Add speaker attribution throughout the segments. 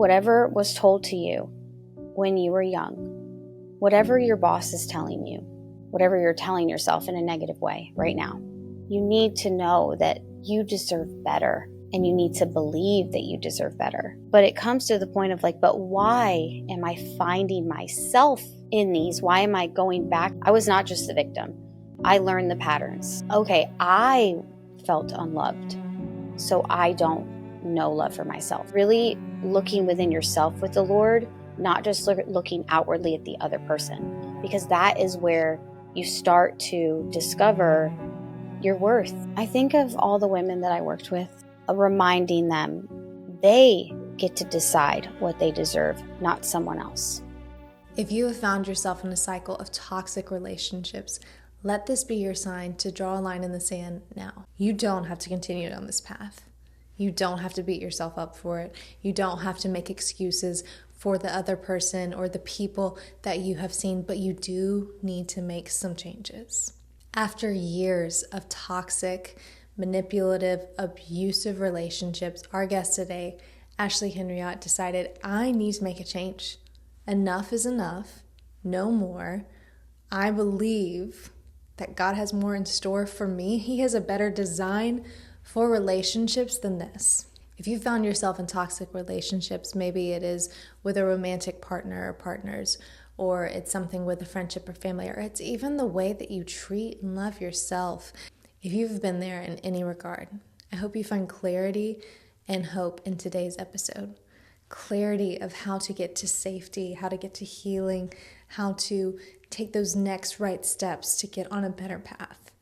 Speaker 1: whatever was told to you when you were young, whatever your boss is telling you, whatever you're telling yourself in a negative way right now, you need to know that you deserve better and you need to believe that you deserve better. But it comes to the point of like, but why am I finding myself in these? Why am I going back? I was not just the victim. I learned the patterns. Okay, I felt unloved, so I don't know love for myself. Really looking within yourself with the Lord, not just looking outwardly at the other person, because that is where you start to discover your worth. I think of all the women that I worked with, reminding them they get to decide what they deserve, not someone else.
Speaker 2: If you have found yourself in a cycle of toxic relationships, let this be your sign to draw a line in the sand now. You don't have to continue on this path. You don't have to beat yourself up for it. You don't have to make excuses for the other person or the people that you have seen, but you do need to make some changes. After years of toxic, manipulative, abusive relationships, our guest today, Ashley Henriott, decided, I need to make a change. Enough is enough. No more. I believe that God has more in store for me. He has a better design for relationships than this. If you found yourself in toxic relationships, maybe it is with a romantic partner or partners, or it's something with a friendship or family, or it's even the way that you treat and love yourself. If you've been there in any regard, I hope you find clarity and hope in today's episode. Clarity of how to get to safety, how to get to healing, how to take those next right steps to get on a better path.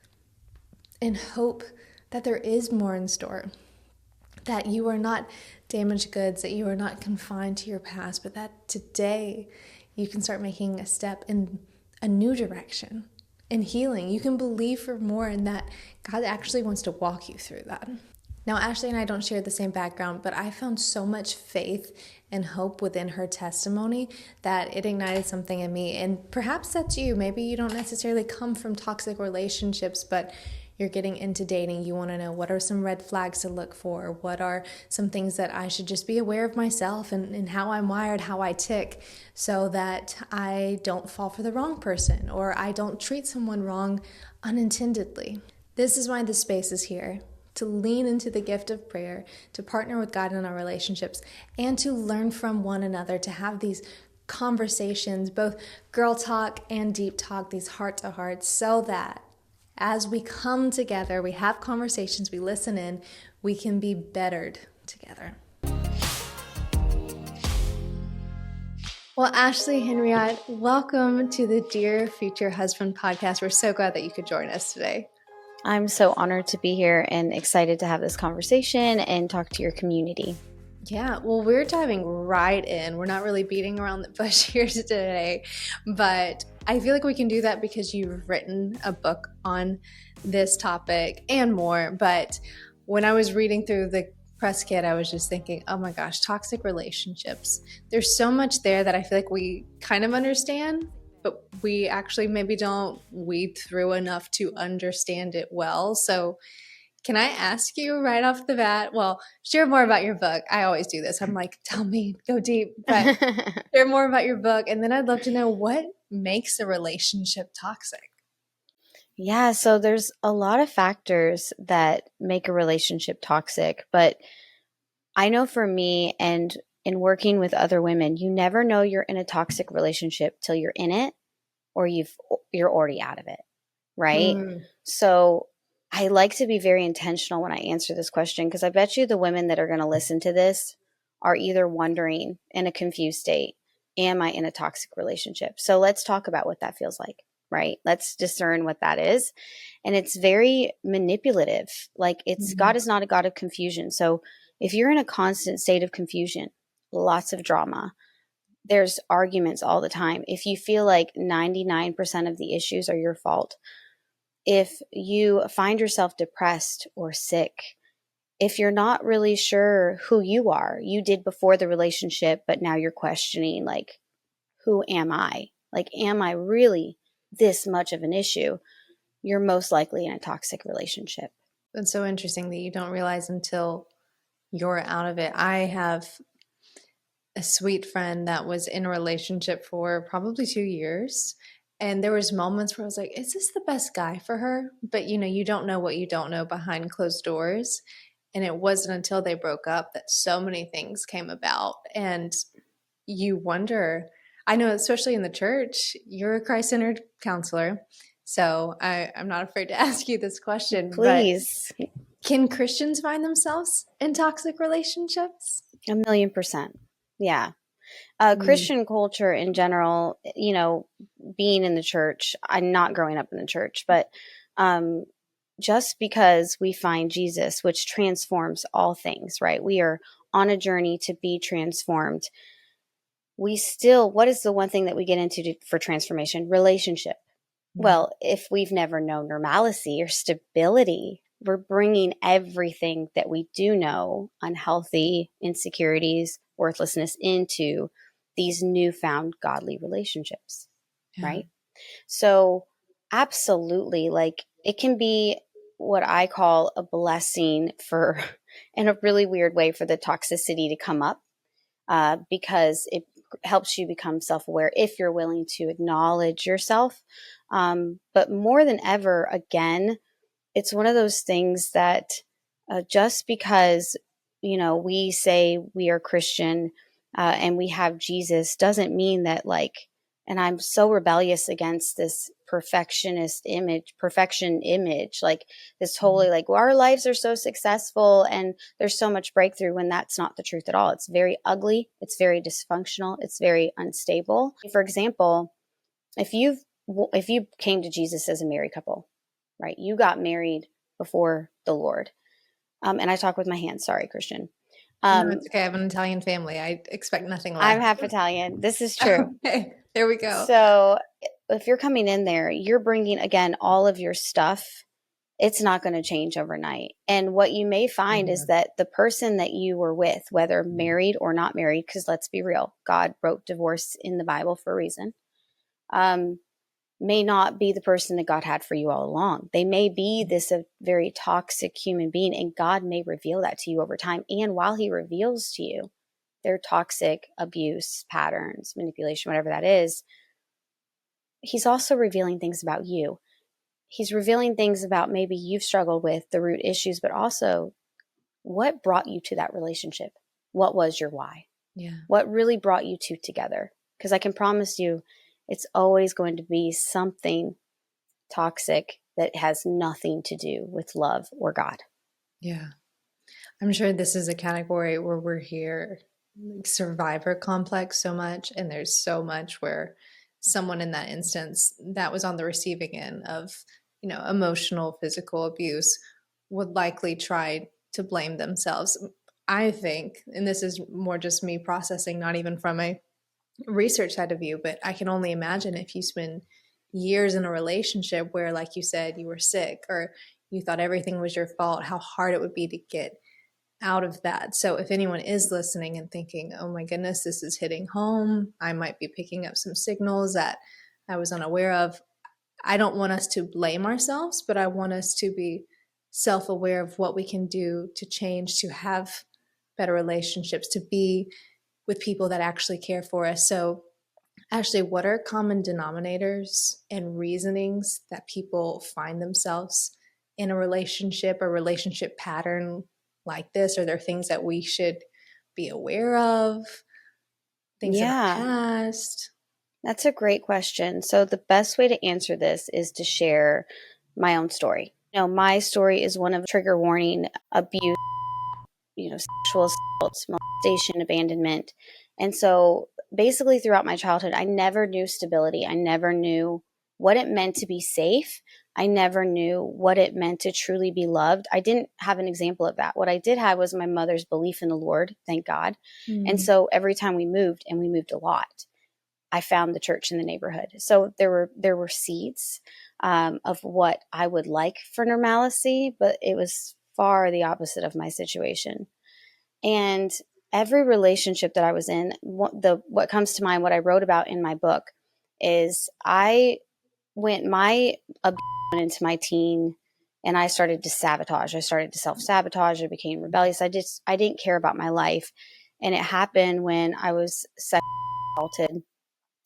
Speaker 2: And hope that there is more in store, that you are not damaged goods, that you are not confined to your past, but that today you can start making a step in a new direction, in healing. You can believe for more, and that God actually wants to walk you through that. Now, Ashley and I don't share the same background, but I found so much faith and hope within her testimony that it ignited something in me. And perhaps that's you. Maybe you don't necessarily come from toxic relationships, but you're getting into dating. You want to know, what are some red flags to look for? What are some things that I should just be aware of myself and how I'm wired, how I tick, so that I don't fall for the wrong person or I don't treat someone wrong unintendedly. This is why this space is here. To lean into the gift of prayer, to partner with God in our relationships, and to learn from one another, to have these conversations, both girl talk and deep talk, these heart to heart, so that as we come together, we have conversations, we listen in, we can be bettered together. Well, Ashley Henriott, welcome to the Dear Future Husband podcast. We're so glad that you could join us today.
Speaker 1: I'm so honored to be here and excited to have this conversation and talk to your community.
Speaker 2: Yeah, well, we're diving right in. We're not really beating around the bush here today, but I feel like we can do that because you've written a book on this topic and more. But when I was reading through the press kit, I was just thinking, oh my gosh, toxic relationships. There's so much there that I feel like we kind of understand, but we actually maybe don't weed through enough to understand it well. So can I ask you right off the bat, well, share more about your book. I always do this. I'm like, tell me, go deep, but share more about your book. And then I'd love to know, what makes a relationship toxic?
Speaker 1: Yeah, so there's a lot of factors that make a relationship toxic, but I know for me and in working with other women, you never know you're in a toxic relationship till you're in it or you're already out of it, right? So I like to be very intentional when I answer this question, because I bet you the women that are going to listen to this are either wondering in a confused state, am I in a toxic relationship? So let's talk about what that feels like, right? Let's discern what that is. And it's very manipulative. Like God is not a God of confusion. So if you're in a constant state of confusion, lots of drama, there's arguments all the time. If you feel like 99% of the issues are your fault, if you find yourself depressed or sick, if you're not really sure who you are, you did before the relationship, but now you're questioning, like, who am I? Like, am I really this much of an issue? You're most likely in a toxic relationship.
Speaker 2: That's so interesting that you don't realize until you're out of it. I have a sweet friend that was in a relationship for probably 2 years. And there was moments where I was like, is this the best guy for her? But you don't know what you don't know behind closed doors. And it wasn't until they broke up that so many things came about. And you wonder, I know, especially in the church, you're a Christ-centered counselor. So I'm not afraid to ask you this question, but
Speaker 1: Please.
Speaker 2: can Christians find themselves in toxic relationships?
Speaker 1: 1,000,000%. Yeah.
Speaker 2: Mm.
Speaker 1: Christian culture in general, being in the church, I'm not growing up in the church, but um, just because we find Jesus, which transforms all things, right? We are on a journey to be transformed. We still, what is the one thing that we get into for transformation? Relationship.
Speaker 2: Mm.
Speaker 1: Well, if we've never known normalcy or stability, we're bringing everything that we do know, unhealthy insecurities, worthlessness, into these newfound godly relationships,
Speaker 2: Yeah.
Speaker 1: right? So, absolutely, like it can be what I call a blessing for, in a really weird way, for the toxicity to come up, because it helps you become self aware if you're willing to acknowledge yourself. But more than ever, again, it's one of those things that just because, we say we are Christian and we have Jesus doesn't mean that, like, and I'm so rebellious against this perfection image, like this
Speaker 2: Mhm.
Speaker 1: totally like, well, our lives are so successful and there's so much breakthrough, when that's not the truth at all. It's very ugly. It's very dysfunctional. It's very unstable. For example, if you came to Jesus as a married couple, right? You got married before the Lord. And I talk with my hands. Sorry, Christian.
Speaker 2: No,
Speaker 1: Um,
Speaker 2: it's okay. I have an Italian family. I expect nothing
Speaker 1: I'm
Speaker 2: less.
Speaker 1: half Italian. This is true.
Speaker 2: Okay, there we go.
Speaker 1: So if you're coming in there, you're bringing, again, all of your stuff. It's not going to change overnight. And what you may find is
Speaker 2: Mhm.
Speaker 1: that the person that you were with, whether married or not married, because let's be real, God wrote divorce in the Bible for a reason, um, may not be the person that God had for you all along. They may be this a very toxic human being, and God may reveal that to you over time. And while He reveals to you their toxic abuse patterns, manipulation, whatever that is, He's also revealing things about you. He's revealing things about maybe you've struggled with the root issues, but also what brought you to that relationship? What was your why?
Speaker 2: Yeah.
Speaker 1: What really brought you two together? Because I can promise you, it's always going to be something toxic that has nothing to do with love or God.
Speaker 2: Yeah. I'm sure this is a category where we're here, like, survivor complex so much, and there's so much where someone in that instance that was on the receiving end of, emotional, physical abuse would likely try to blame themselves. I think, and this is more just me processing, not even from a research side of view, but I can only imagine if you spend years in a relationship where, like you said, you were sick or you thought everything was your fault, how hard it would be to get out of that. So if anyone is listening and thinking, oh my goodness, this is hitting home, I might be picking up some signals that I was unaware of. I don't want us to blame ourselves, but I want us to be self aware of what we can do to change, to have better relationships, to be with people that actually care for us. So, actually, what are common denominators and reasonings that people find themselves in a relationship or relationship pattern like this? Are there things that we should be aware of? Things in our
Speaker 1: Yeah,
Speaker 2: past?
Speaker 1: that's a great question. So, the best way to answer this is to share my own story. My story is one of trigger warning, abuse, sexual assault, molestation, abandonment. And so basically throughout my childhood, I never knew stability. I never knew what it meant to be safe. I never knew what it meant to truly be loved. I didn't have an example of that. What I did have was my mother's belief in the Lord, thank God. And
Speaker 2: Mm.
Speaker 1: so every time we moved, and we moved a lot, I found the church in the neighborhood. So there were seeds of what I would like for normalcy, but it was far the opposite of my situation. And every relationship that I was in, what comes to mind, what I wrote about in my book, is I went my abuse went into my teen, and I started to sabotage. I started to self sabotage. I became rebellious. I didn't care about my life, And it happened when I was sexually assaulted,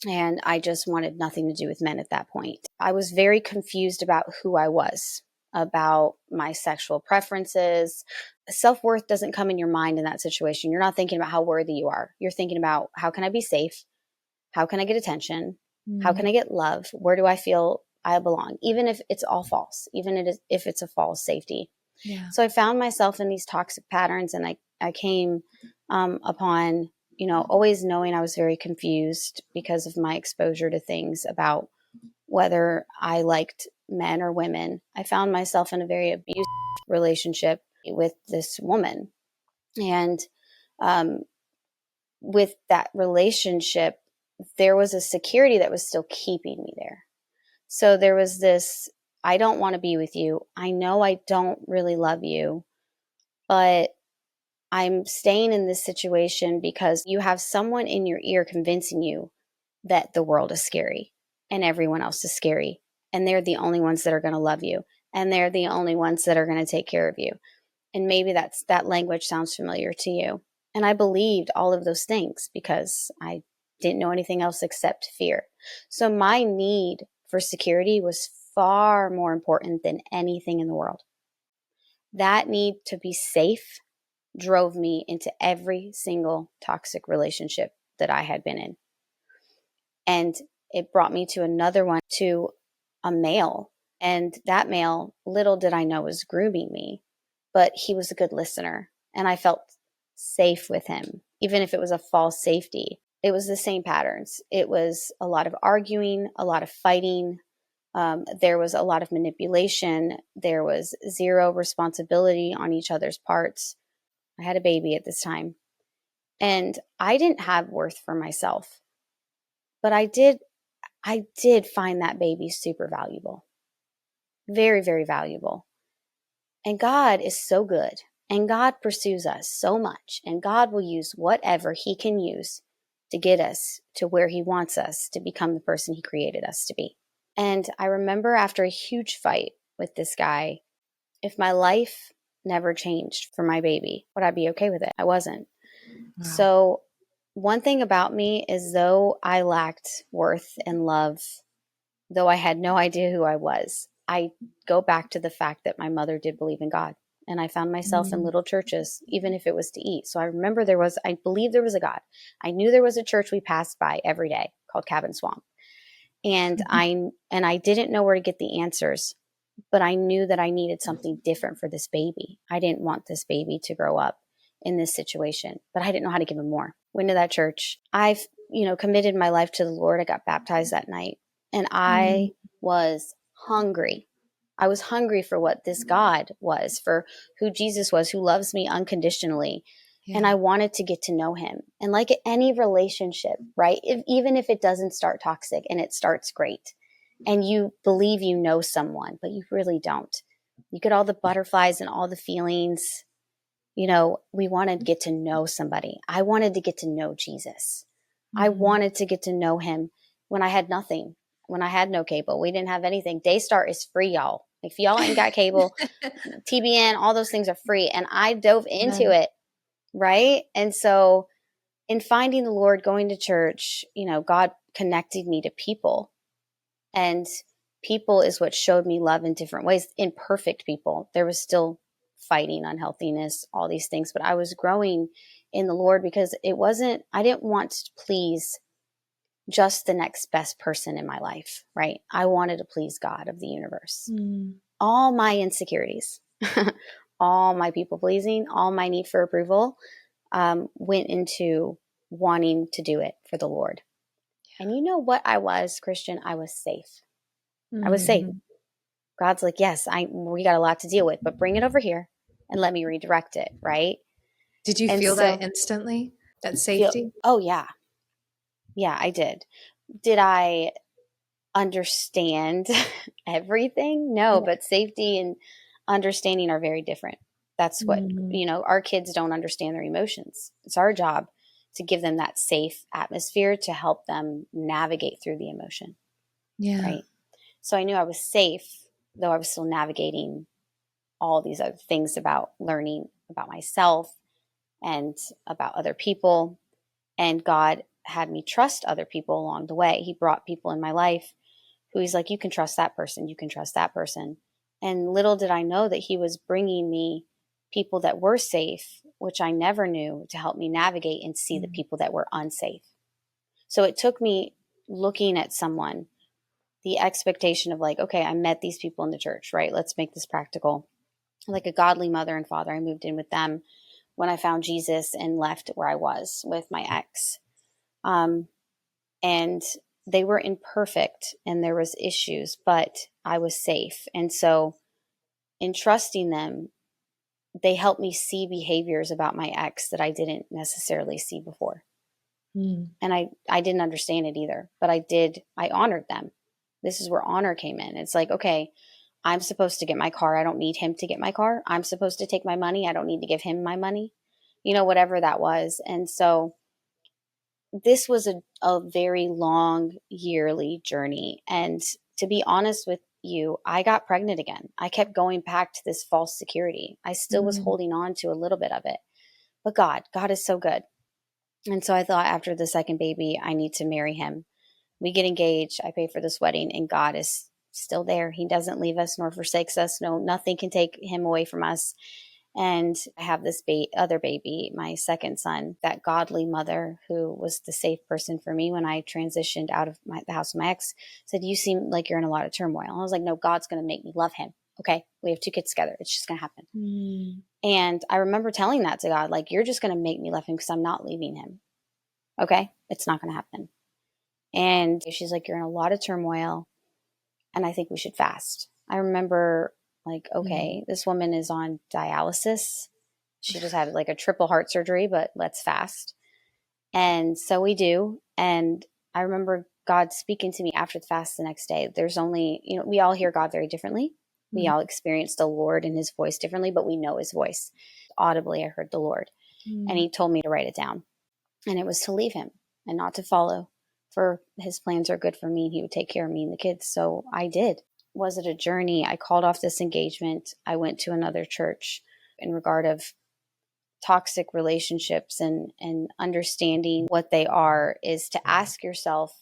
Speaker 1: and I just wanted nothing to do with men at that point. I was very confused about who I was, about my sexual preferences. Self-worth doesn't come in your mind in that situation. You're not thinking about how worthy you are. You're thinking about, how can I be safe? How can I get attention? How can I get love? Where do I feel I belong? Even if it's all false, even if it's a false safety.
Speaker 2: Yeah.
Speaker 1: So I found myself in these toxic patterns, and I came upon, always knowing I was very confused because of my exposure to things about whether I liked men or women. I found myself in a very abusive relationship with this woman. And um, with that relationship, there was a security that was still keeping me there. So there was this, I don't want to be with you. I know I don't really love you, but I'm staying in this situation because you have someone in your ear convincing you that the world is scary and everyone else is scary. And they're the only ones that are going to love you. And they're the only ones that are going to take care of you. And maybe that language sounds familiar to you. And I believed all of those things because I didn't know anything else except fear. So my need for security was far more important than anything in the world. That need to be safe drove me into every single toxic relationship that I had been in. And it brought me to another one, to a male. And that male, little did I know, was grooming me, but he was a good listener. And I felt safe with him, even if it was a false safety. It was the same patterns. It was a lot of arguing, a lot of fighting. There was a lot of manipulation. There was zero responsibility on each other's parts. I had a baby at this time, and I didn't have worth for myself, but I did find that baby super valuable. Very, very valuable. And God is so good, and God pursues us so much, and God will use whatever he can use to get us to where he wants us to become the person he created us to be. And I remember after a huge fight with this guy, if my life never changed for my baby, would I be okay with it? I wasn't.
Speaker 2: Wow.
Speaker 1: So one thing about me is, though I lacked worth and love, though I had no idea who I was, I go back to the fact that my mother did believe in God. And I found myself in little churches, even if it was to eat. So I remember I believe there was a God. I knew there was a church we passed by every day called Cabin Swamp. And I didn't know where to get the answers, but I knew that I needed something different for this baby. I didn't want this baby to grow up in this situation, but I didn't know how to give him more. Went to that church. I've, committed my life to the Lord. I got baptized that night, and I was hungry. I was hungry for what this God was, for who Jesus was, who loves me unconditionally.
Speaker 2: Yeah.
Speaker 1: And I wanted to get to know him. And like any relationship, right? Even if it doesn't start toxic and it starts great, and you believe you know someone, but you really don't. You get all the butterflies and all the feelings. We want to get to know somebody. I wanted to get to know Jesus. I wanted to get to know him when I had nothing, when I had no cable. We didn't have anything. Daystar is free, y'all. If y'all ain't got cable, TBN, all those things are free. And I dove into it, right? And so in finding the Lord, going to church, God connected me to people. And people is what showed me love in different ways. Imperfect people. There was still fighting, unhealthiness, all these things, but I was growing in the Lord because I didn't want to please just the next best person in my life, right? I wanted to please God of the universe. All my insecurities, all my people pleasing, all my need for approval went into wanting to do it for the Lord. Yeah. And you know what I was, Christian? I was safe. I was safe. God's like, yes, we got a lot to deal with, but bring it over here and let me redirect it, right?
Speaker 2: Did you feel that instantly, that safety?
Speaker 1: Oh, yeah. Yeah, I did. Did I understand everything? No, but safety and understanding are very different. That's what, our kids don't understand their emotions. It's our job to give them that safe atmosphere to help them navigate through the emotion. Yeah. Right. So I knew I was safe, though I was still navigating all these other things about learning about myself and about other people. And God had me trust other people along the way. He brought people in my life who he's like, you can trust that person. You can trust that person. And little did I know that he was bringing me people that were safe, which I never knew, to help me navigate and see the people that were unsafe. So it took me looking at someone, the expectation of like, okay, I met these people in the church, right? Let's make this practical. Like a godly mother and father, I moved in with them when I found Jesus and left where I was with my ex. And they were imperfect and there was issues, but I was safe. And so in trusting them, they helped me see behaviors about my ex that I didn't necessarily see before. And I didn't understand it either, but I honored them. This is where honor came in. It's like, okay, I'm supposed to get my car. I don't need him to get my car. I'm supposed to take my money. I don't need to give him my money, whatever that was. And so this was a very long yearly journey. And to be honest with you, I got pregnant again. I kept going back to this false security. I still was holding on to a little bit of it. But God is so good. And so I thought after the second baby, I need to marry him. We get engaged. I pay for this wedding, and God is still there. He doesn't leave us nor forsakes us. No, nothing can take him away from us. And I have this other baby, my second son. That godly mother who was the safe person for me when I transitioned out of the house of my ex said, you seem like you're in a lot of turmoil. And I was like, no, God's going to make me love him. Okay, we have 2 kids together. It's just going to happen. And I remember telling that to God, like, you're just going to make me love him because I'm not leaving him. Okay, it's not going to happen. And she's like, you're in a lot of turmoil and I think we should fast. I remember like, okay, this woman is on dialysis. She just had like a triple heart surgery, but let's fast. And so we do. And I remember God speaking to me after the fast the next day. There's only, we all hear God very differently. We all experience the Lord and his voice differently, but we know his voice. Audibly, I heard the Lord. And he told me to write it down. And it was to leave him and not to follow. For his plans are good for me. He would take care of me and the kids. So I did. Was it a journey? I called off this engagement. I went to another church in regard of toxic relationships and understanding what they are is to ask yourself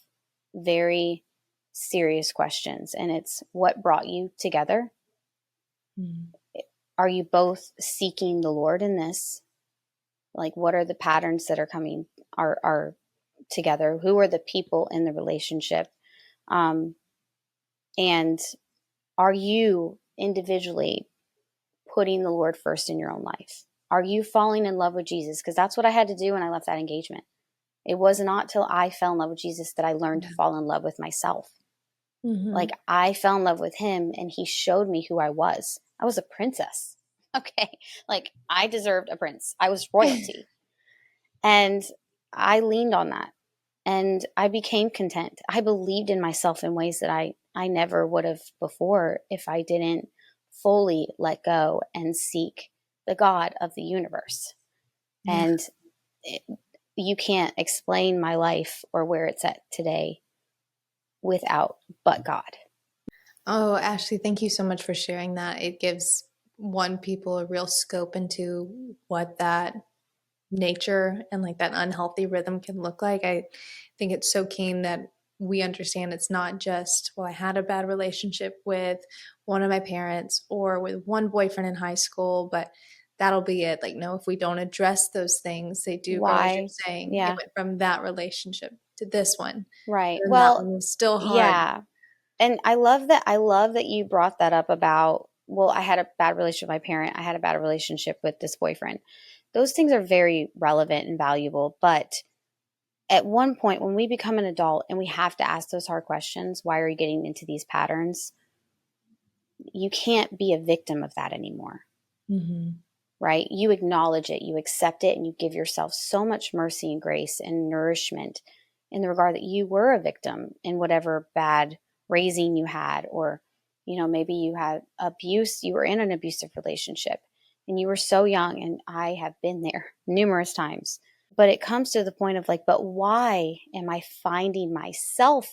Speaker 1: very serious questions. And it's what brought you together? Are you both seeking the Lord in this? Like, what are the patterns that are coming, are together? Who are the people in the relationship? And are you individually putting the Lord first in your own life? Are you falling in love with Jesus? Because that's what I had to do when I left that engagement. It was not till I fell in love with Jesus that I learned to fall in love with myself. Like, I fell in love with him and he showed me who I was. I was a princess. Okay. Like, I deserved a prince. I was royalty. And I leaned on that and I became content. I believed in myself in ways that I never would have before if I didn't fully let go and seek the God of the universe. And you can't explain my life or where it's at today without but God.
Speaker 2: Oh, Ashley, thank you so much for sharing that. It gives people a real scope into what that nature and like that unhealthy rhythm can look like. I think it's so keen that we understand it's not just, well, I had a bad relationship with one of my parents or with one boyfriend in high school, but that'll be it. Like, no, if we don't address those things, they do go, as you're saying, it went from that relationship to this one.
Speaker 1: Right.
Speaker 2: And that
Speaker 1: Well,
Speaker 2: one was still hard.
Speaker 1: yeah. And I love that you brought that up about, well, I had a bad relationship with my parent. I had a bad relationship with this boyfriend. Those things are very relevant and valuable. But at one point, when we become an adult and we have to ask those hard questions, why are you getting into these patterns? You can't be a victim of that anymore. Right? You acknowledge it, you accept it, and you give yourself so much mercy and grace and nourishment in the regard that you were a victim in whatever bad raising you had, or, maybe you had abuse, you were in an abusive relationship and you were so young, and I have been there numerous times. But it comes to the point of like, but why am I finding myself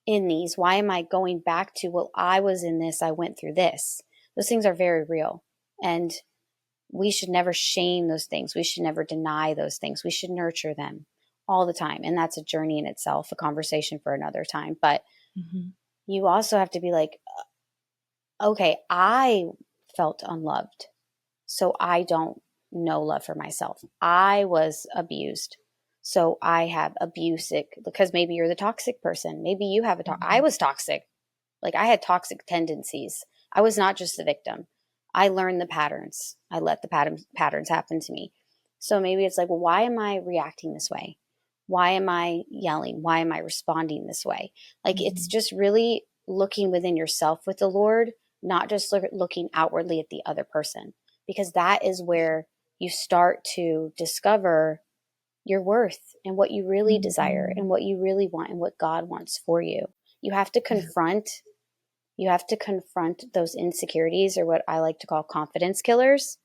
Speaker 1: in these? Why am I going back to, well, I was in this, I went through this? Those things are very real. And we should never shame those things. We should never deny those things. We should nurture them all the time. And that's a journey in itself, a conversation for another time. But
Speaker 2: Mm-hmm.
Speaker 1: you also have to be like, okay, I felt unloved. So I don't know love for myself. I was abused. So I have abusive, because maybe you're the toxic person. Maybe you have I was toxic. Like I had toxic tendencies. I was not just the victim. I learned the patterns. I let the patterns happen to me. So maybe it's like, well, why am I reacting this way? Why am I yelling? Why am I responding this way? Like it's
Speaker 2: Mm-hmm.
Speaker 1: just really looking within yourself with the Lord, not just looking outwardly at the other person, because that is where you start to discover your worth and what you really desire
Speaker 2: Mm-hmm.
Speaker 1: and what you really want and what God wants for you. You have to
Speaker 2: Yeah.
Speaker 1: confront those insecurities, or what I like to call confidence killers,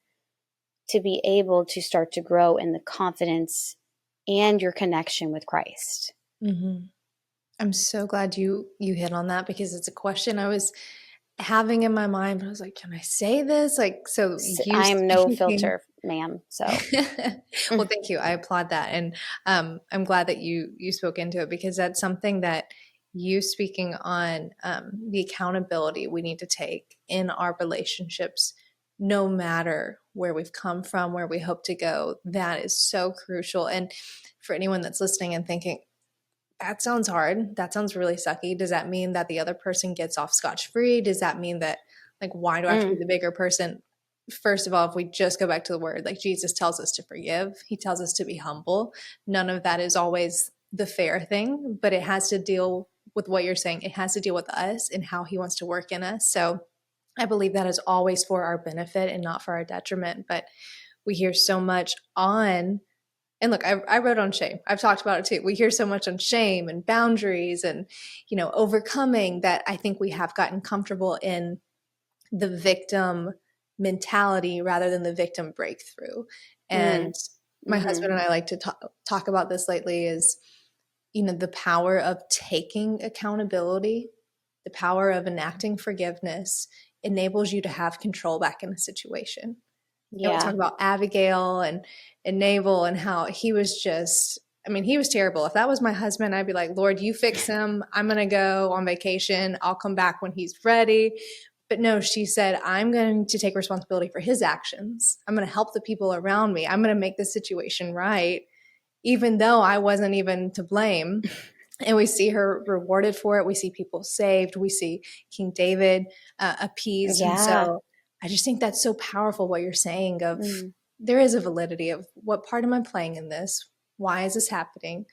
Speaker 1: to be able to start to grow in the confidence and your connection with Christ.
Speaker 2: Mm-hmm. I'm so glad you hit on that because it's a question I was having in my mind, but I was like, can I say this? Like, so you
Speaker 1: I am no
Speaker 2: speaking.
Speaker 1: filter, ma'am. So,
Speaker 2: Well, thank you. I applaud that. And I'm glad that you spoke into it because that's something that you speaking on the accountability we need to take in our relationships, no matter where we've come from, where we hope to go. That is so crucial. And for anyone that's listening and thinking, that sounds hard. That sounds really sucky. Does that mean that the other person gets off scotch free? Does that mean that, like, why do I have to be
Speaker 1: mm,
Speaker 2: the bigger person? First of all, if we just go back to the word, like Jesus tells us to forgive, he tells us to be humble. None of that is always the fair thing, but it has to deal with what you're saying. It has to deal with us and how he wants to work in us. So I believe that is always for our benefit and not for our detriment. But we hear so much on, and look, I wrote on shame. I've talked about it too. We hear so much on shame and boundaries and, overcoming, that I think we have gotten comfortable in the victim mentality rather than the victim breakthrough.
Speaker 1: mm,
Speaker 2: And my
Speaker 1: mm-hmm.
Speaker 2: husband and I like to talk about this lately is, the power of taking accountability, the power of enacting forgiveness enables you to have control back in a situation. And we talk
Speaker 1: Yeah.
Speaker 2: about Abigail and Nabal and how he was just, I mean, he was terrible. If that was my husband, I'd be like, Lord, you fix him. I'm going to go on vacation. I'll come back when he's ready. But no, she said, I'm going to take responsibility for his actions. I'm going to help the people around me. I'm going to make the situation right, even though I wasn't even to blame. And we see her rewarded for it. We see people saved. We see King David appeased. And
Speaker 1: Yeah.
Speaker 2: so I just think that's so powerful what you're saying of
Speaker 1: Mm,
Speaker 2: there is a validity of what part am I playing in this? Why is this happening?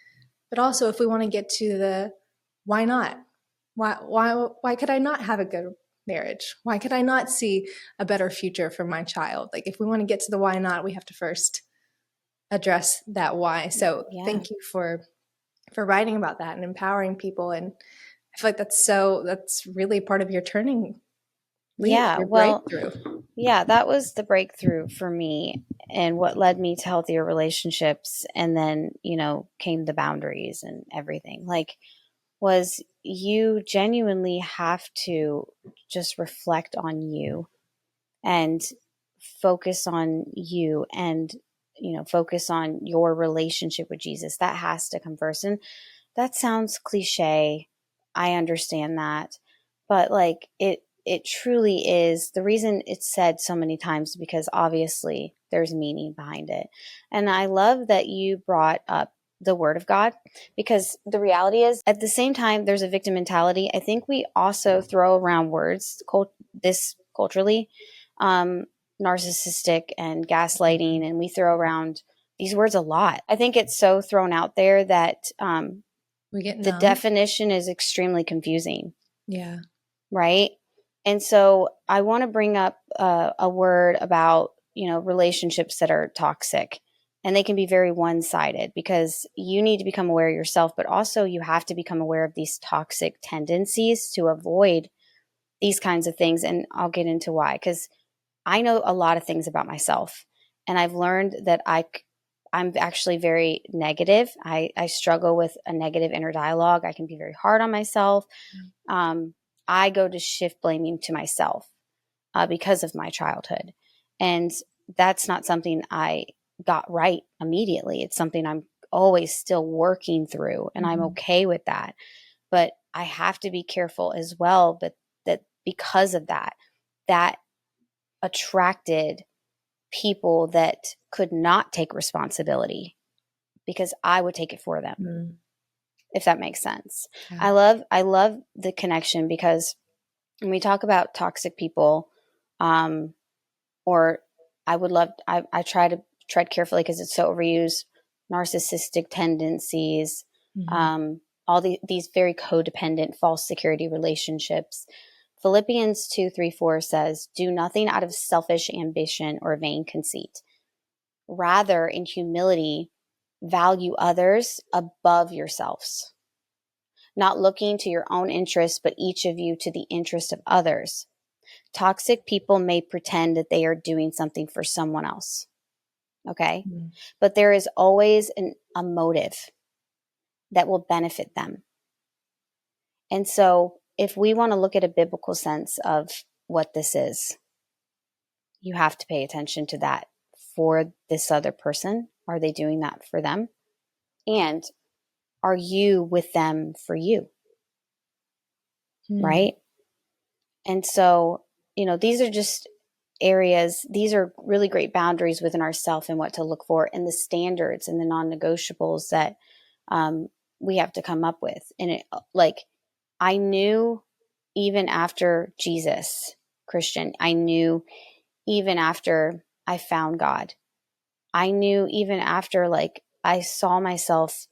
Speaker 2: But also if we want to get to the why not? Why could I not have a good marriage? Why could I not see a better future for my child? Like if we want to get to the why not, we have to first address that why. So
Speaker 1: yeah.
Speaker 2: thank you for writing about that and empowering people. And I feel like that's really part of your turning leaf,
Speaker 1: Yeah.
Speaker 2: your
Speaker 1: Well,
Speaker 2: breakthrough.
Speaker 1: yeah, that was the breakthrough for me and what led me to healthier relationships. And then, came the boundaries and everything. Like, was you genuinely have to just reflect on you and focus on you and, focus on your relationship with Jesus. That has to come first. And that sounds cliche. I understand that. But like it truly is. The reason it's said so many times because obviously there's meaning behind it. And I love that you brought up the word of God, because the reality is at the same time there's a victim mentality. I think we also throw around words this culturally, um, narcissistic and gaslighting, and we throw around these words a lot. I think it's so thrown out there that
Speaker 2: We get
Speaker 1: the
Speaker 2: numb.
Speaker 1: definition is extremely confusing,
Speaker 2: Yeah.
Speaker 1: right? And so I want to bring up a word about, relationships that are toxic, and they can be very one-sided, because you need to become aware of yourself, but also you have to become aware of these toxic tendencies to avoid these kinds of things. And I'll get into why, because I know a lot of things about myself, and I've learned that I'm actually very negative. I struggle with a negative inner dialogue. I can be very hard on myself. Um, I go to shift blaming to myself because of my childhood. And that's not something I got right immediately. It's something I'm always still working through, and I'm okay with that. But I have to be careful as well, but that because of that, that attracted people that could not take responsibility because I would take it for them.
Speaker 2: Mm.
Speaker 1: If that makes sense.
Speaker 2: Yeah.
Speaker 1: I love the connection, because when we talk about toxic people, or I try to tread carefully because it's so overused, narcissistic tendencies, all these very codependent, false security relationships. Philippians 2:3-4 says, "Do nothing out of selfish ambition or vain conceit. Rather, in humility, value others above yourselves, not looking to your own interests, but each of you to the interest of others." Toxic people may pretend that they are doing something for someone else. Okay. But there is always a motive that will benefit them. And so if we want to look at a biblical sense of what this is, you have to pay attention to that for this other person. Are they doing that for them? And are you with them for you? Right? And so, these are just areas, these are really great boundaries within ourselves and what to look for, and the standards and the non-negotiables that we have to come up with. And I knew even after Jesus, Christian, I knew even after I found God, I knew even after I saw myself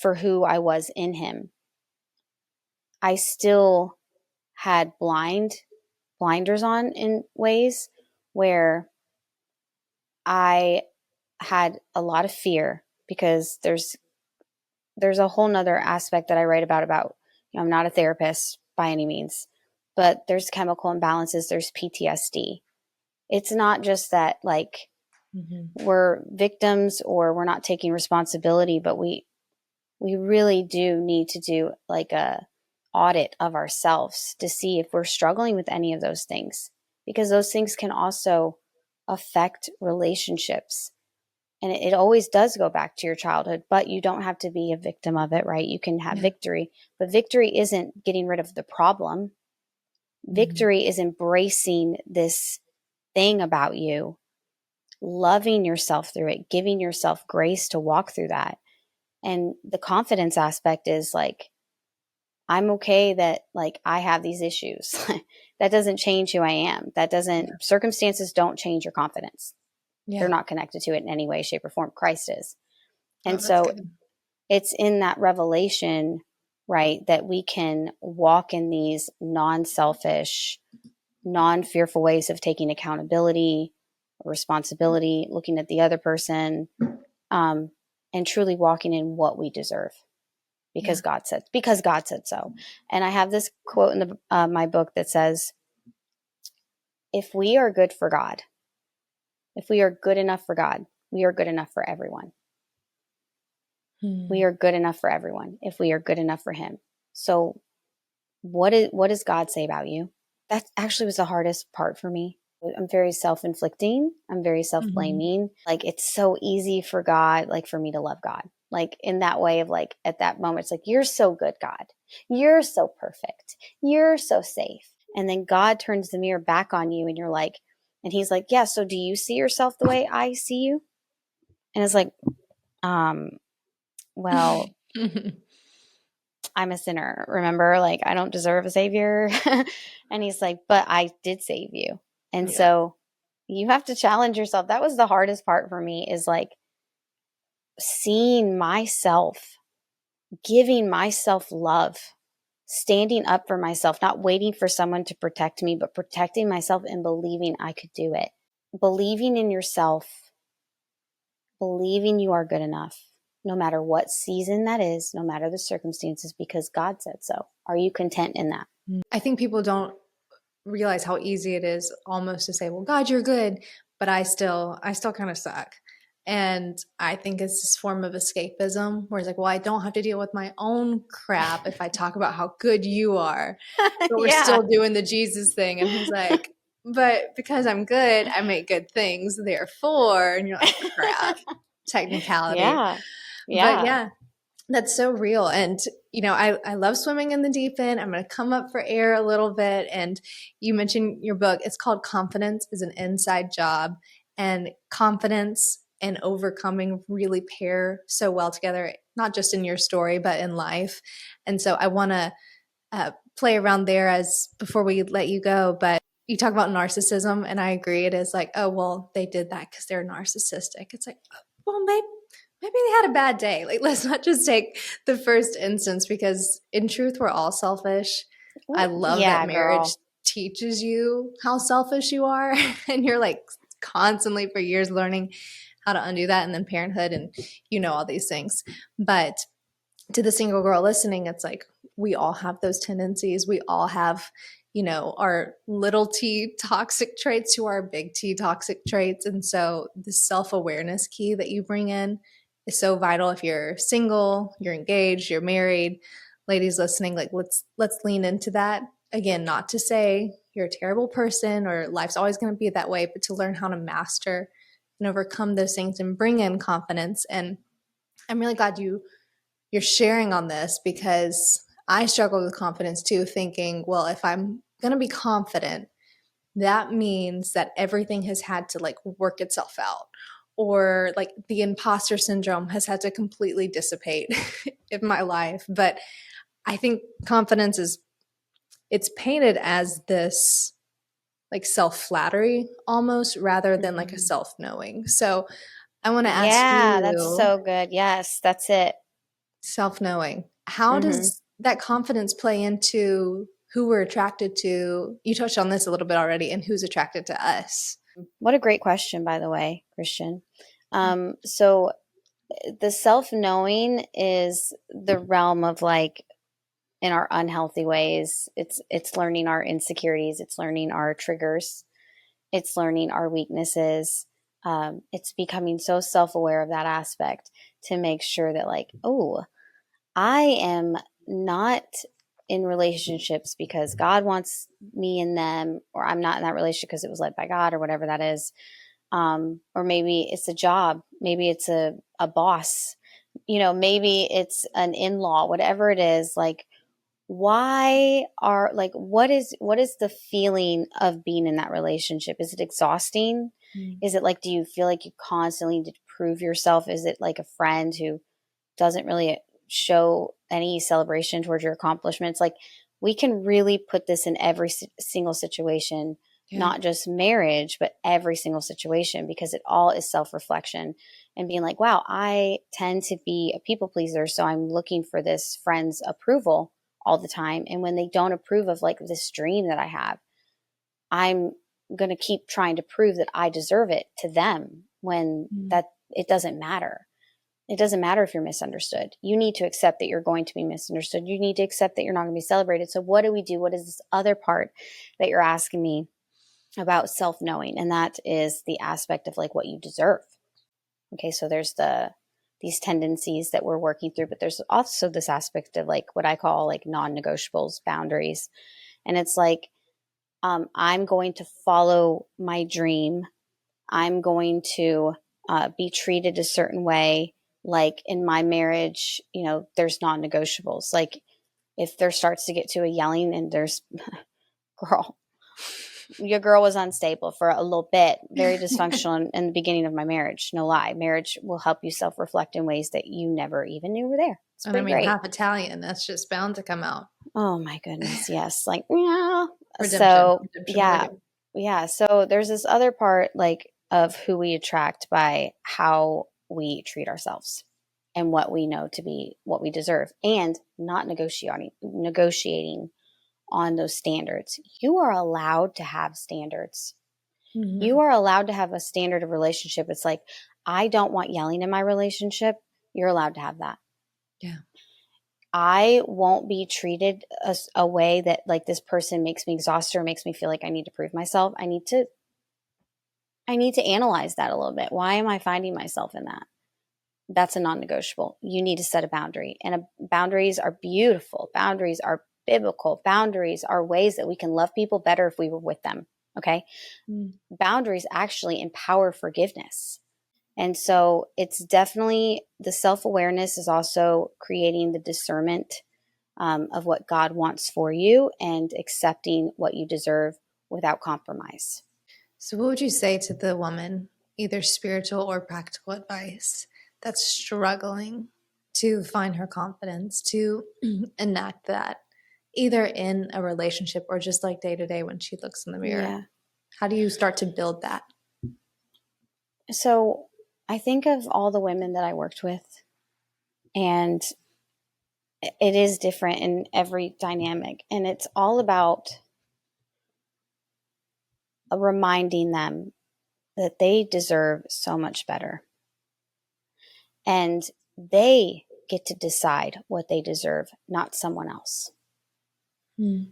Speaker 1: for who I was in him, I still had blinders on in ways where I had a lot of fear, because there's a whole nother aspect that I write about, I'm not a therapist by any means, but there's chemical imbalances, there's PTSD. It's not just that we're victims or we're not taking responsibility, but we really do need to do a audit of ourselves to see if we're struggling with any of those things, because those things can also affect relationships. And it always does go back to your childhood, but you don't have to be a victim of it, right? You can have victory, but victory isn't getting rid of the problem. Victory is embracing this thing about you, loving yourself through it, giving yourself grace to walk through that. And the confidence aspect is I'm okay that I have these issues. That doesn't change who I am. Circumstances don't change your confidence. They're not connected to it in any way, shape, or form. Christ is. And so it's in that revelation, right, that we can walk in these non-selfish, non-fearful ways of taking accountability, responsibility, looking at the other person, and truly walking in what we deserve. Because God said so. And I have this quote in my book that says, if we are good for God, if we are good enough for God, we are good enough for everyone. We are good enough for everyone if we are good enough for him. So what does God say about you? That actually was the hardest part for me. I'm very self-inflicting. I'm very self-blaming. It's so easy for God, for me to love God. In that way of at that moment, it's you're so good, God. You're so perfect. You're so safe. And then God turns the mirror back on you, and you're and he's yeah, so do you see yourself the way I see you? And it's well, I'm a sinner, remember? I don't deserve a savior. And he's but I did save you. And so you have to challenge yourself. That was the hardest part for me, is seeing myself, giving myself love, standing up for myself, not waiting for someone to protect me, but protecting myself and believing I could do it. Believing in yourself, believing you are good enough, no matter what season that is, no matter the circumstances, because God said so. Are you content in that?
Speaker 2: I think people don't realize how easy it is almost to say, well, God, you're good, but I still kind of suck. And I think it's this form of escapism where it's well, I don't have to deal with my own crap if I talk about how good you are. But we're still doing the Jesus thing. And he's but because I'm good, I make good things. Therefore, and you're like, crap, technicality.
Speaker 1: Yeah.
Speaker 2: But
Speaker 1: Yeah.
Speaker 2: yeah, that's so real. And, I love swimming in the deep end. I'm going to come up for air a little bit. And you mentioned your book. It's called Confidence is an Inside Job. And confidence and overcoming really pair so well together, not just in your story, but in life. And so I want to play around there as before we let you go. But you talk about narcissism, and I agree. It is like, oh, well, they did that because they're narcissistic. It's like, well, maybe they had a bad day. Like, let's not just take the first instance, because in truth, we're all selfish. I love that
Speaker 1: Yeah,
Speaker 2: marriage
Speaker 1: girl.
Speaker 2: teaches you how selfish you are. And you're like constantly for years learning how to undo that. And then parenthood, and all these things. But to the single girl listening, it's like we all have those tendencies. We all have, our little t toxic traits to our big T toxic traits. And so the self-awareness key that you bring in is so vital. If you're single, you're engaged, you're married, ladies listening, like let's lean into that. Again, not to say you're a terrible person or life's always going to be that way, but to learn how to master and overcome those things and bring in confidence. And I'm really glad you're sharing on this, because I struggle with confidence too, thinking, well, if I'm going to be confident, that means that everything has had to like work itself out, or like the imposter syndrome has had to completely dissipate in my life. But I think confidence it's painted as this like self-flattery almost, rather than like a
Speaker 1: Mhm.
Speaker 2: self-knowing. So I want to ask
Speaker 1: Yeah, that's
Speaker 2: you,
Speaker 1: so good. Yes, that's it.
Speaker 2: self-knowing, how
Speaker 1: Hmm.
Speaker 2: does that confidence play into who we're attracted to? You touched on this a little bit already, and who's attracted to us.
Speaker 1: What a great question, by the way, Christian. So the self-knowing is the realm of like in our unhealthy ways. It's learning our insecurities, it's learning our triggers, it's learning our weaknesses. It's becoming so self-aware of that aspect to make sure that like, oh, I am not in relationships because God wants me in them, or I'm not in that relationship because it was led by God, or whatever that is. Or maybe it's a job, maybe it's a boss, maybe it's an in-law, whatever it is. Like, why are like what is the feeling of being in that relationship? Is it exhausting?
Speaker 2: Mm.
Speaker 1: Is it like, do you feel like you constantly need to prove yourself? Is it like a friend who doesn't really show any celebration towards your accomplishments? Like, we can really put this in every single situation,
Speaker 2: Yeah.
Speaker 1: not just marriage, but every single situation, because it all is self-reflection and being like, wow, I tend to be a people pleaser. So I'm looking for this friend's approval all the time. And when they don't approve of like this dream that I have, I'm going to keep trying to prove that I deserve it to them, when
Speaker 2: Mm.
Speaker 1: that it doesn't matter. It doesn't matter if you're misunderstood. You need to accept that you're going to be misunderstood. You need to accept that you're not going to be celebrated. So what do we do? What is this other part that you're asking me about self-knowing? And that is the aspect of like what you deserve. Okay, so there's these tendencies that we're working through, but there's also this aspect of like what I call like non-negotiables, boundaries. And it's like, I'm going to follow my dream. I'm going to be treated a certain way. Like in my marriage, there's non-negotiables. Like if there starts to get to a yelling and there's, girl, your girl was unstable for a little bit, very dysfunctional in the beginning of my marriage. No lie. Marriage will help you self-reflect in ways that you never even knew were there. It's
Speaker 2: And I
Speaker 1: pretty
Speaker 2: mean,
Speaker 1: great.
Speaker 2: half Italian, that's just bound to come out.
Speaker 1: Oh my goodness. Yes. Like, yeah.
Speaker 2: Redemption,
Speaker 1: So
Speaker 2: redemption,
Speaker 1: yeah.
Speaker 2: redemption.
Speaker 1: Yeah. So there's this other part like of who we attract by how we treat ourselves and what we know to be what we deserve, and not negotiating on those standards. You are allowed to have standards. You
Speaker 2: Mm-hmm.
Speaker 1: are allowed to have a standard of relationship. It's like, I don't want yelling in my relationship. You're allowed to have that.
Speaker 2: Yeah.
Speaker 1: I won't be treated a way that like this person makes me exhausted or makes me feel like I need to prove myself. I need to analyze that a little bit. Why am I finding myself in that? That's a non-negotiable. You need to set a boundary. And boundaries are beautiful. Boundaries are biblical. Boundaries are ways that we can love people better if we were with them. Okay.
Speaker 2: Mm.
Speaker 1: Boundaries actually empower forgiveness. And so it's definitely the self-awareness is also creating the discernment of what God wants for you and accepting what you deserve without compromise.
Speaker 2: So, what would you say to the woman, either spiritual or practical advice, that's struggling to find her confidence, to enact that, either in a relationship or just like day to day when she looks in the mirror?
Speaker 1: Yeah.
Speaker 2: How do you start to build that?
Speaker 1: So I think of all the women that I worked with, and it is different in every dynamic. And it's all about reminding them that they deserve so much better. And they get to decide what they deserve, not someone else.
Speaker 2: Mm.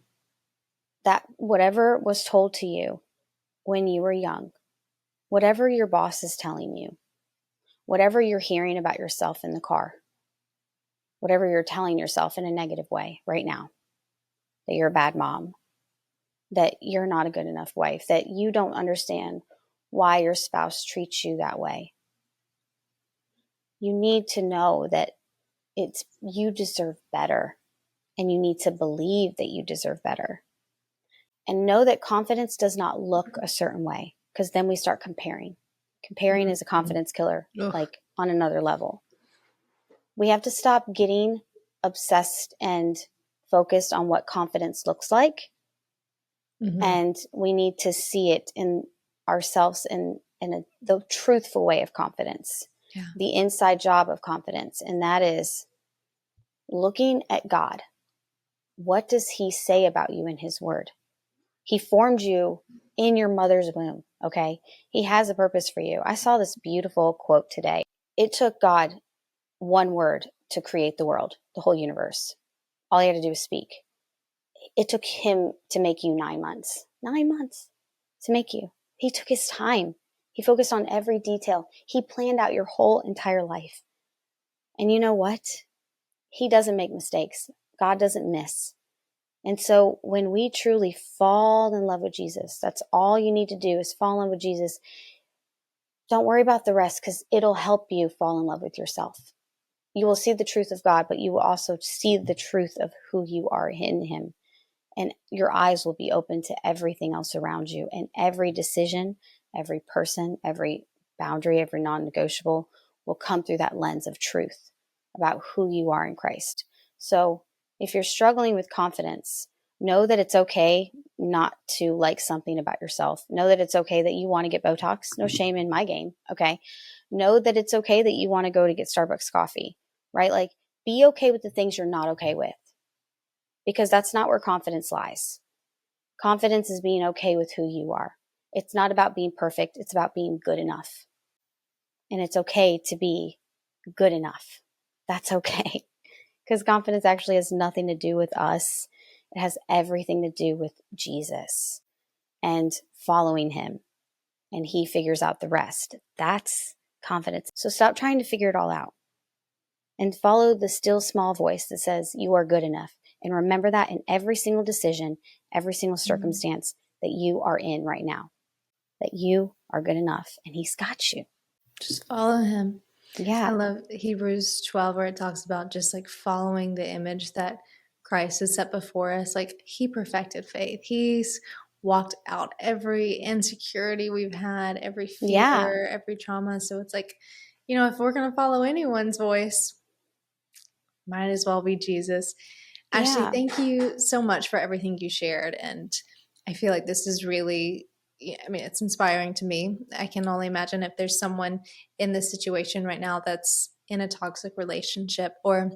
Speaker 1: That whatever was told to you when you were young, whatever your boss is telling you, whatever you're hearing about yourself in the car, whatever you're telling yourself in a negative way right now, that you're a bad mom, that you're not a good enough wife, that you don't understand why your spouse treats you that way. You need to know that it's you deserve better, and you need to believe that you deserve better. And know that confidence does not look a certain way, because then we start comparing. Comparing is a confidence killer,
Speaker 2: Ugh.
Speaker 1: like on another level. We have to stop getting obsessed and focused on what confidence looks like.
Speaker 2: Mm-hmm.
Speaker 1: And we need to see it in ourselves the truthful way of confidence,
Speaker 2: Yeah.
Speaker 1: the inside job of confidence. And that is looking at God. What does he say about you in his word? He formed you in your mother's womb, okay? He has a purpose for you. I saw this beautiful quote today. It took God one word to create the world, the whole universe. All he had to do was speak. It took him to make you 9 months. 9 months to make you. He took his time. He focused on every detail. He planned out your whole entire life. And you know what? He doesn't make mistakes. God doesn't miss. And so when we truly fall in love with Jesus, that's all you need to do is fall in love with Jesus. Don't worry about the rest, because it'll help you fall in love with yourself. You will see the truth of God, but you will also see the truth of who you are in him. And your eyes will be open to everything else around you. And every decision, every person, every boundary, every non-negotiable will come through that lens of truth about who you are in Christ. So if you're struggling with confidence, know that it's okay not to like something about yourself. Know that it's okay that you want to get Botox. No shame in my game. Okay. Know that it's okay that you want to go to get Starbucks coffee, right? Like, be okay with the things you're not okay with, because that's not where confidence lies. Confidence is being okay with who you are. It's not about being perfect. It's about being good enough. And it's okay to be good enough. That's okay. Because confidence actually has nothing to do with us. It has everything to do with Jesus and following him. And he figures out the rest. That's confidence. So stop trying to figure it all out and follow the still small voice that says you are good enough. And remember that in every single decision, every single circumstance that you are in right now, that you are good enough and he's got you.
Speaker 2: Just follow him.
Speaker 1: Yeah.
Speaker 2: I love Hebrews 12, where it talks about just like following the image that Christ has set before us. Like, he perfected faith. He's walked out every insecurity we've had, every
Speaker 1: Yeah.
Speaker 2: fear, every trauma. So it's like, if we're going to follow anyone's voice, might as well be Jesus. Ashley,
Speaker 1: Yeah.
Speaker 2: thank you so much for everything you shared. And I feel like this is really, it's inspiring to me. I can only imagine if there's someone in this situation right now that's in a toxic relationship or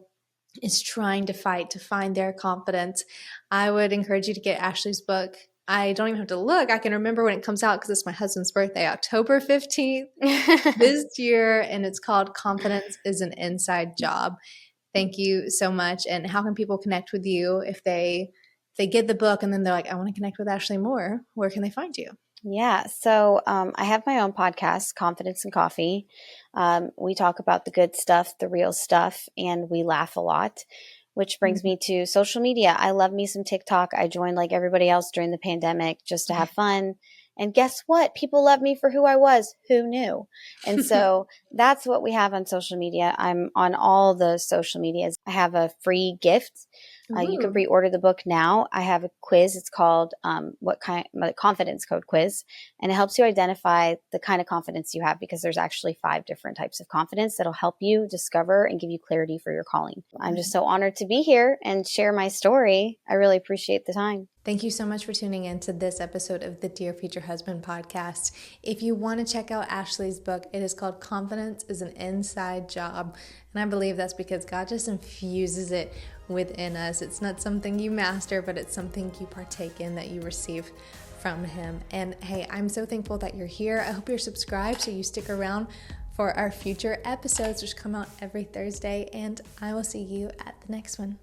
Speaker 2: is trying to fight to find their confidence. I would encourage you to get Ashley's book. I don't even have to look. I can remember when it comes out because it's my husband's birthday, October 15th this year. And it's called Confidence is an Inside Job. Thank you so much. And how can people connect with you if they get the book and then they're like, I want to connect with Ashley more? Where can they find you?
Speaker 1: Yeah. So I have my own podcast, Confidence and Coffee. We talk about the good stuff, the real stuff, and we laugh a lot. which brings me to social media. I love me some TikTok. I joined like everybody else during the pandemic just to have fun. And guess what? People love me for who I was. Who knew? And so that's what we have on social media. I'm on all the social medias. I have a free gift. You can pre-order the book now. I have a quiz. It's called my confidence code quiz, and it helps you identify the kind of confidence you have, because there's actually 5 different types of confidence that'll help you discover and give you clarity for your calling. I'm just so honored to be here and share my story. I really appreciate the time.
Speaker 2: Thank you so much for tuning in to this episode of the Dear Future Husband podcast. If you want to check out Ashley's book, it is called Confidence is an Inside Job. And I believe that's because God just infuses it within us. It's not something you master, but it's something you partake in, that you receive from Him. And hey, I'm so thankful that you're here. I hope you're subscribed so you stick around for our future episodes, which come out every Thursday. And I will see you at the next one.